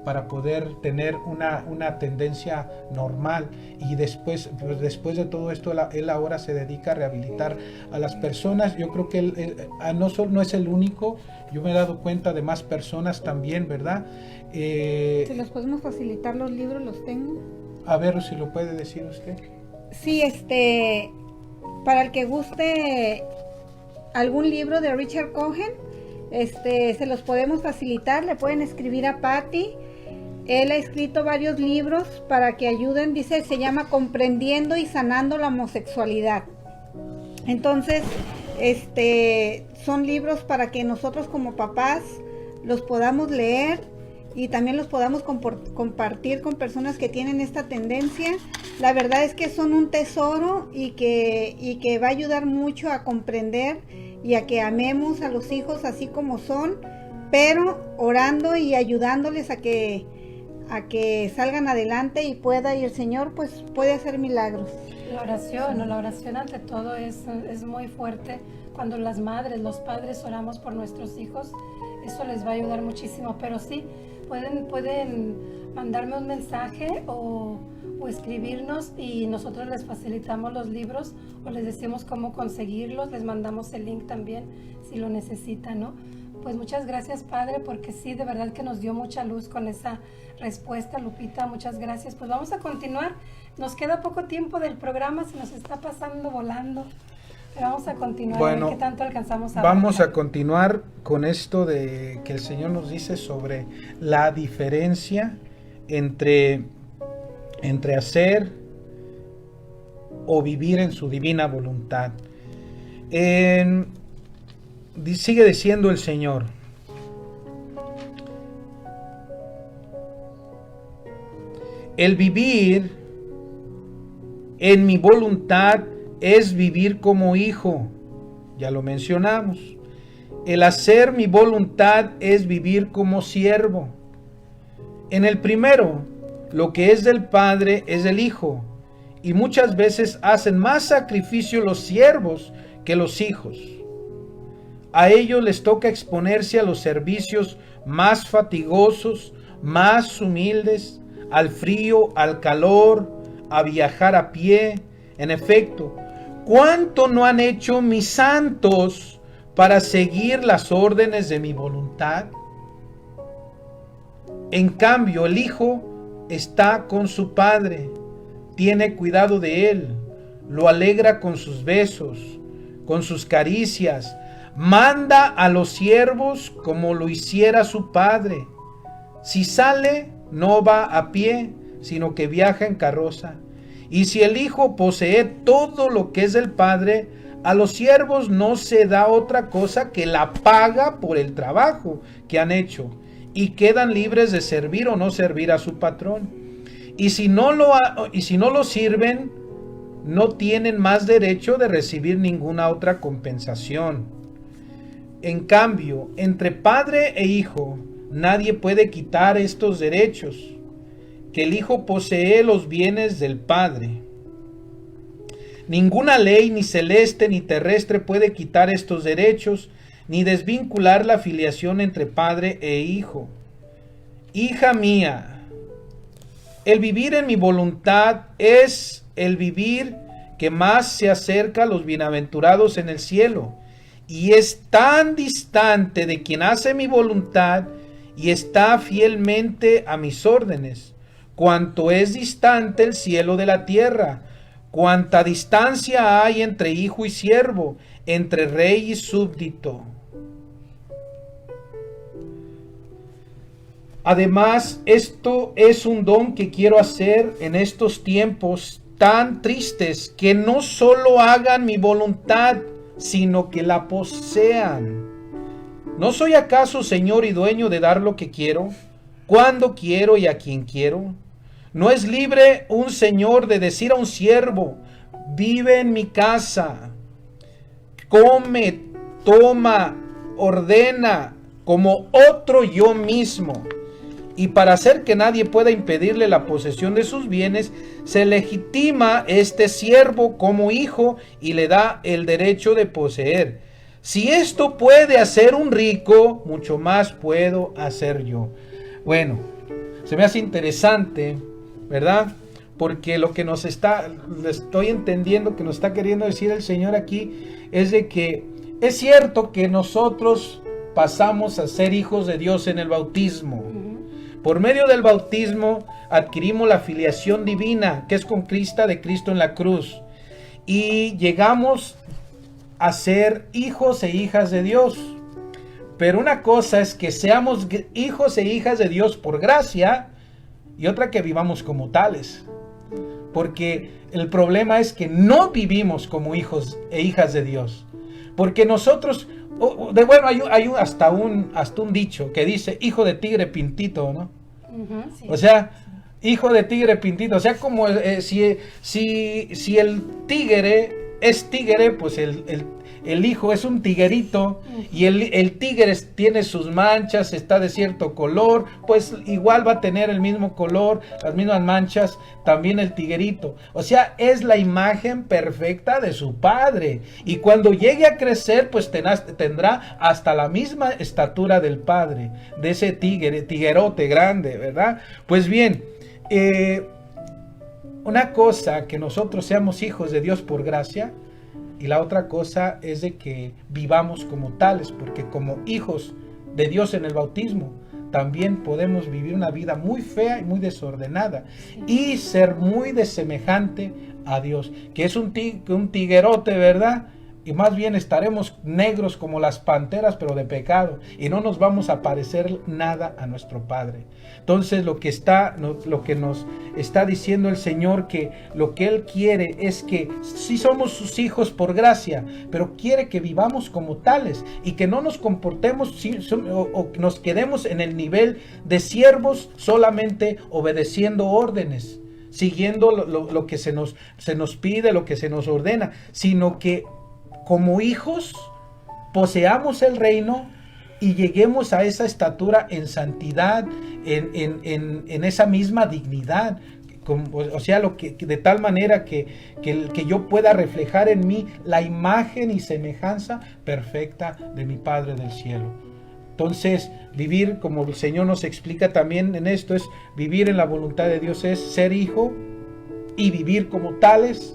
para poder tener una tendencia normal, y después de todo esto él ahora se dedica a rehabilitar a las personas. Yo creo que él no es el único, yo me he dado cuenta de más personas también, ¿verdad? Si los podemos facilitar los libros, los tengo. A ver si lo puede decir usted. Sí, para el que guste algún libro de Richard Cohen, se los podemos facilitar. Le pueden escribir a Patty. Él ha escrito varios libros para que ayuden. Dice, se llama Comprendiendo y Sanando la Homosexualidad. Entonces, son libros para que nosotros como papás los podamos leer y también los podamos compartir con personas que tienen esta tendencia. La verdad es que son un tesoro y que va a ayudar mucho a comprender y a que amemos a los hijos así como son, pero orando y ayudándoles a que salgan adelante y el Señor pues puede hacer milagros. La oración ante todo es muy fuerte. Cuando las madres, los padres oramos por nuestros hijos, eso les va a ayudar muchísimo. Pero sí, pueden mandarme un mensaje o escribirnos y nosotros les facilitamos los libros o les decimos cómo conseguirlos, les mandamos el link también si lo necesitan, ¿no? Pues muchas gracias, Padre, porque sí, de verdad que nos dio mucha luz con esa respuesta, Lupita, muchas gracias. Pues vamos a continuar Nos queda poco tiempo del programa, se nos está pasando volando. Pero vamos a continuar, Bueno, a ver qué tanto alcanzamos a vamos hablar. a continuar con esto de que el Señor nos dice sobre la diferencia entre hacer o vivir en su divina voluntad. Sigue diciendo el Señor: el vivir en mi voluntad es vivir como hijo, ya lo mencionamos. El hacer mi voluntad es vivir como siervo. En el primero, lo que es del Padre es del Hijo, y muchas veces hacen más sacrificio los siervos que los hijos. A ellos les toca exponerse a los servicios más fatigosos, más humildes, al frío, al calor, a viajar a pie. En efecto, ¿cuánto no han hecho mis santos para seguir las órdenes de mi voluntad? En cambio, el Hijo está con su Padre, tiene cuidado de él, lo alegra con sus besos, con sus caricias, manda a los siervos como lo hiciera su Padre. Si sale, no va a pie, sino que viaja en carroza. Y si el Hijo posee todo lo que es del Padre, a los siervos no se da otra cosa que la paga por el trabajo que han hecho, y quedan libres de servir o no servir a su patrón. Y si no lo sirven, no tienen más derecho de recibir ninguna otra compensación. En cambio, entre padre e hijo, nadie puede quitar estos derechos, que el Hijo posee los bienes del Padre. Ninguna ley, ni celeste ni terrestre, puede quitar estos derechos, ni desvincular la filiación entre padre e hijo. Hija mía, el vivir en mi voluntad es el vivir que más se acerca a los bienaventurados en el cielo, y es tan distante de quien hace mi voluntad y está fielmente a mis órdenes, cuanto es distante el cielo de la tierra. Cuánta distancia hay entre hijo y siervo, entre rey y súbdito. Además, esto es un don que quiero hacer en estos tiempos tan tristes, que no solo hagan mi voluntad, sino que la posean. ¿No soy acaso Señor y dueño de dar lo que quiero, cuando quiero y a quien quiero? ¿No es libre un señor de decir a un siervo: vive en mi casa, come, toma, ordena, como otro yo mismo? Y para hacer que nadie pueda impedirle la posesión de sus bienes, se legitima este siervo como hijo y le da el derecho de poseer. Si esto puede hacer un rico, mucho más puedo hacer yo. Bueno, se me hace interesante, ¿verdad? Porque lo que estoy entendiendo que nos está queriendo decir el Señor aquí es de que es cierto que nosotros pasamos a ser hijos de Dios en el bautismo. Por medio del bautismo adquirimos la filiación divina, que es con Cristo de Cristo en la cruz, y llegamos a ser hijos e hijas de Dios. Pero una cosa es que seamos hijos e hijas de Dios por gracia, y otra que vivamos como tales. Porque el problema es que no vivimos como hijos e hijas de Dios. Porque nosotros, hay hasta un dicho que dice: hijo de tigre pintito, ¿no? Sí. O sea, hijo de tigre pintito. O sea, como si el tigre es tigre, pues el hijo es un tiguerito, y el tigre tiene sus manchas, está de cierto color, pues igual va a tener el mismo color, las mismas manchas, también el tiguerito. O sea, es la imagen perfecta de su padre, y cuando llegue a crecer, pues tendrá hasta la misma estatura del padre, de ese tiguerote grande, ¿verdad? Pues bien, una cosa que nosotros seamos hijos de Dios por gracia, y la otra cosa es de que vivamos como tales, porque como hijos de Dios en el bautismo también podemos vivir una vida muy fea y muy desordenada y ser muy desemejante a Dios, que es un tiguerote, ¿verdad? Y más bien estaremos negros como las panteras, pero de pecado, y no nos vamos a parecer nada a nuestro Padre. Entonces lo que nos está diciendo el Señor, que lo que Él quiere es que sí somos sus hijos por gracia, pero quiere que vivamos como tales y que no nos comportemos o nos quedemos en el nivel de siervos solamente obedeciendo órdenes, siguiendo lo que se nos pide, lo que se nos ordena, sino que como hijos poseamos el reino y lleguemos a esa estatura en santidad, en esa misma dignidad, o sea, de tal manera que yo pueda reflejar en mí la imagen y semejanza perfecta de mi Padre del cielo. Entonces, vivir, como el Señor nos explica también en esto, es vivir en la voluntad de Dios, es ser hijo y vivir como tales.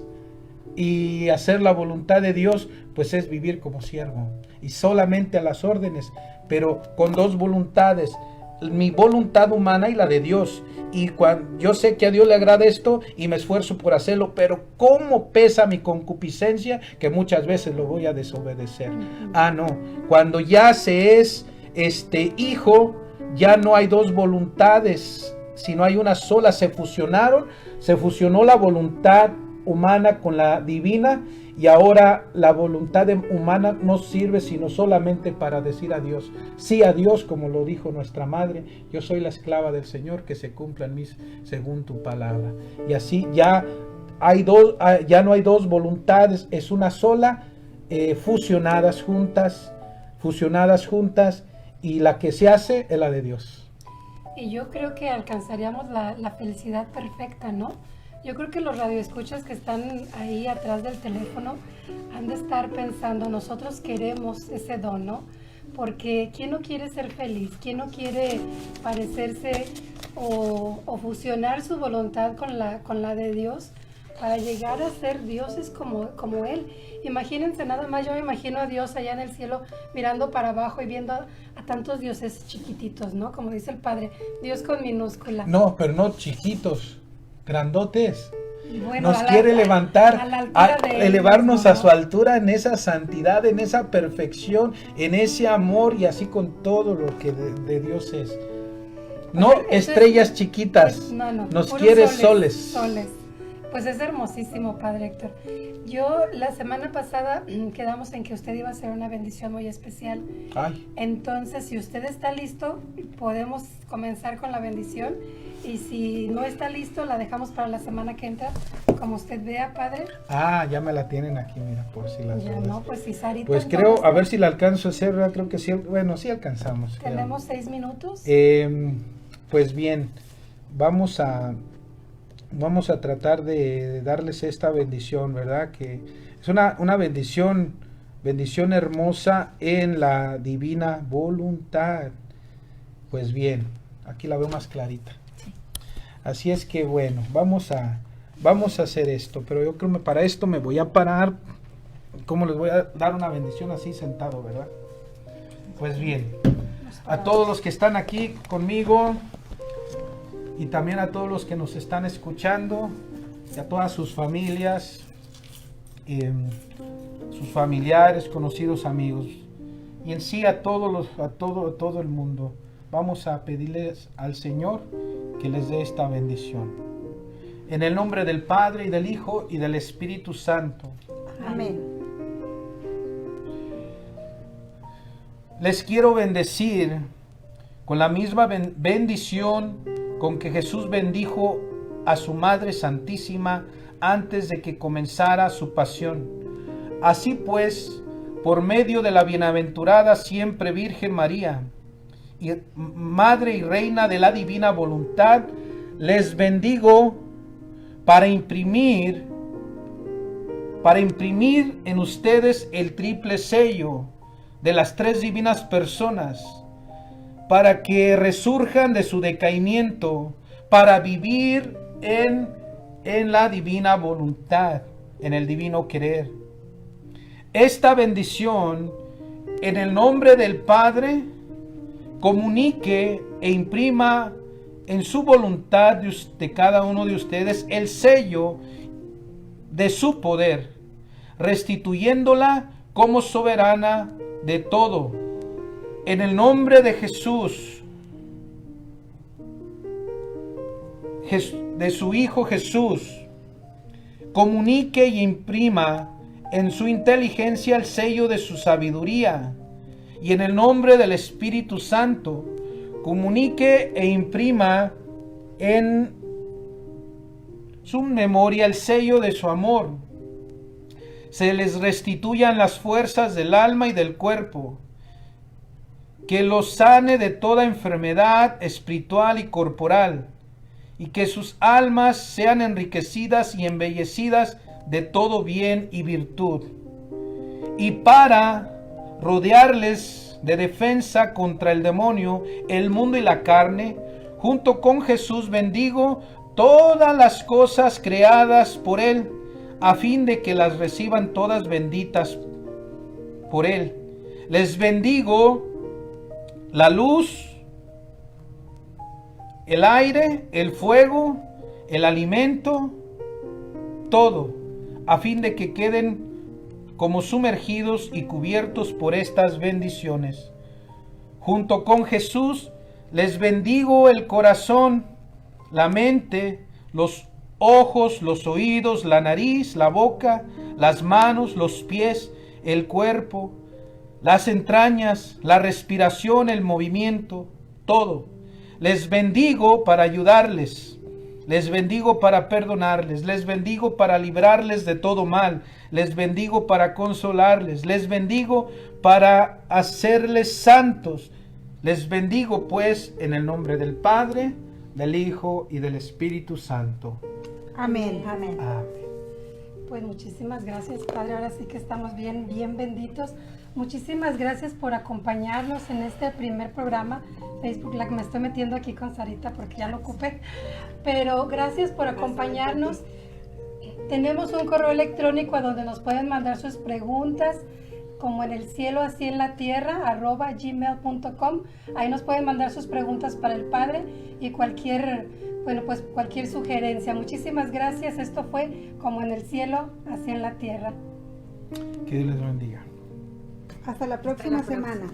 Y hacer la voluntad de Dios, pues es vivir como siervo y solamente a las órdenes, pero con dos voluntades, mi voluntad humana y la de Dios. Y cuando yo sé que a Dios le agrada esto y me esfuerzo por hacerlo, pero cómo pesa mi concupiscencia, que muchas veces lo voy a desobedecer. No, cuando ya se es hijo, ya no hay dos voluntades, sino hay una sola. Se fusionó la voluntad humana con la divina, y ahora la voluntad humana no sirve sino solamente para decir a Dios, sí a Dios, como lo dijo nuestra madre: yo soy la esclava del Señor, que se cumplan mis según tu palabra. Y así ya no hay dos voluntades, es una sola, fusionadas juntas, y la que se hace es la de Dios. Y yo creo que alcanzaríamos la felicidad perfecta, ¿no? Yo creo que los radioescuchas que están ahí atrás del teléfono han de estar pensando, nosotros queremos ese don, ¿no? Porque ¿quién no quiere ser feliz? ¿Quién no quiere parecerse o fusionar su voluntad con la de Dios para llegar a ser dioses como Él? Imagínense nada más, yo me imagino a Dios allá en el cielo mirando para abajo y viendo a tantos dioses chiquititos, ¿no? Como dice el Padre, Dios con minúscula. No, pero no chiquitos, grandotes. Bueno, nos quiere levantar, elevarnos a su altura en esa santidad, en esa perfección, en ese amor, y así con todo lo que de Dios es. No estrellas chiquitas, nos quiere soles. Pues es hermosísimo, Padre Héctor. Yo la semana pasada quedamos en que usted iba a hacer una bendición muy especial. Entonces, si usted está listo, podemos comenzar con la bendición. Y si no está listo, la dejamos para la semana que entra, como usted vea, Padre. Ya me la tienen aquí, mira, por si las dudas. No, pues si Sarita. Pues creo, a ver si la alcanzo a hacer, ¿verdad? Creo que sí, bueno, sí alcanzamos. Tenemos 6 minutos. Pues bien, vamos a tratar de darles esta bendición, ¿verdad? Que es una bendición hermosa en la divina voluntad. Pues bien, aquí la veo más clarita. Así es que bueno, vamos a hacer esto, pero yo creo que para esto me voy a parar. ¿Cómo les voy a dar una bendición así sentado, verdad? Pues bien, a todos los que están aquí conmigo y también a todos los que nos están escuchando, y a todas sus familias, sus familiares, conocidos, amigos, y en sí a todo el mundo, vamos a pedirles al Señor que les dé esta bendición. En el nombre del Padre, y del Hijo, y del Espíritu Santo. Amén. Les quiero bendecir con la misma bendición con que Jesús bendijo a su Madre Santísima antes de que comenzara su pasión. Así pues, por medio de la bienaventurada siempre Virgen María, y Madre y Reina de la divina voluntad, les bendigo para imprimir en ustedes el triple sello de las tres divinas personas, para que resurjan de su decaimiento, para vivir en la divina voluntad, en el divino querer. Esta bendición, en el nombre del Padre, comunique e imprima en su voluntad de cada uno de ustedes el sello de su poder, restituyéndola como soberana de todo. En el nombre de Jesús, de su Hijo Jesús, comunique y imprima en su inteligencia el sello de su sabiduría. Y en el nombre del Espíritu Santo, comunique e imprima en su memoria el sello de su amor. Se les restituyan las fuerzas del alma y del cuerpo. Que los sane de toda enfermedad espiritual y corporal. Y que sus almas sean enriquecidas y embellecidas de todo bien y virtud. Y para rodearles de defensa contra el demonio, el mundo y la carne, junto con Jesús bendigo todas las cosas creadas por Él, a fin de que las reciban todas benditas por Él. Les bendigo la luz, el aire, el fuego, el alimento, todo, a fin de que queden como sumergidos y cubiertos por estas bendiciones. Junto con Jesús, les bendigo el corazón, la mente, los ojos, los oídos, la nariz, la boca, las manos, los pies, el cuerpo, las entrañas, la respiración, el movimiento, todo. Les bendigo para ayudarles. Les bendigo para perdonarles, les bendigo para librarles de todo mal, les bendigo para consolarles, les bendigo para hacerles santos. Les bendigo pues en el nombre del Padre, del Hijo y del Espíritu Santo. Amén. Amén. Amén. Pues muchísimas gracias, Padre. Ahora sí que estamos bien benditos. Muchísimas gracias por acompañarnos en este primer programa Facebook Live. Me estoy metiendo aquí con Sarita porque ya lo ocupé. Pero gracias por acompañarnos. Tenemos un correo electrónico a donde nos pueden mandar sus preguntas, como en el cielo, así en la tierra, @gmail.com. Ahí nos pueden mandar sus preguntas para el Padre y cualquier sugerencia. Muchísimas gracias. Esto fue como en el cielo, así en la tierra. Que Dios les bendiga. Hasta la próxima semana.